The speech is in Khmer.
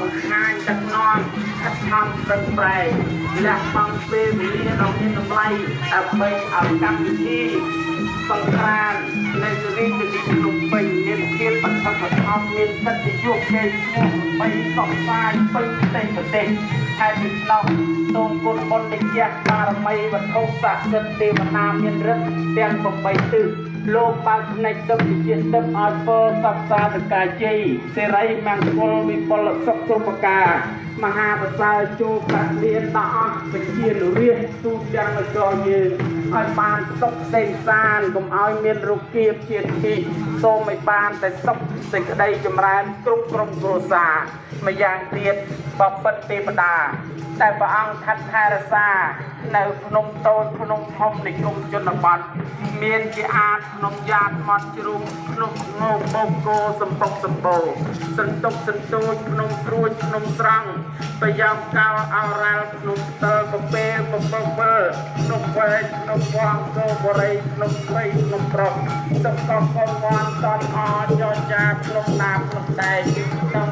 បង្ហាញទឹកនាំខិតខំប្រឹងប្រែងលះបង់ពេលវេលាដ៏មានតម្លៃដើម្បីឲ្យកម្មវិធីសង្ក្រាន្តនៅរាជធានីភ្នំពេញមានភាពបឋមធម្មមានកិត្តិយសគេឈ្មោះបីសពស្ាយពេញប្រទេសហើយពីនោះសូមគុណបុណ្យជាបារមីវត្ថុស័ក្តិសិទ្ធិទេវតាមានឫទ្ធិទាំង8ទិសលោកបើកភ្នែកទឹកវិជាទឹកឲ្យពោសព្សាតកាជ័យសេរីមង្គលវិពលសុខគ្រប់ប្រការមហាប្រសើរចូលប្រាក់លៀនដល់អស់វិជានុរាជទូទាំងនគរយើងឲ្យបានសុខសេសានកុំឲ្យមានរោគគាបជាតិទីសូមឲ្យបានតែសុខសេចក្តីចម្រើនគ្រប់ក្រុមគ្រួសាម្យ៉ាងទៀតបបិទ្ធទេវតាតែព្រះអង្គថថែរក្សានៅភ្នំតូចភ្នំធំនៃគុំជនបទមានជាអាចភ្នំយ៉ាតមាត់ជ្រូកភ្នំងោកបូកគោសំពុកសំបូរសន្ទុកសន្ទូចភ្នំស្រួចភ្នំត្រង់ប្រយោគកោអរ៉ាល់ភ្នំស្ទើកពេលពពកវិលភ្នំវែងភ្នំវងគោបរិយភ្នំព្រៃភ្នំប្រុសសំកកកូនវ៉ាន់តនអចចាភ្នំណាភ្នំដែកក្នុង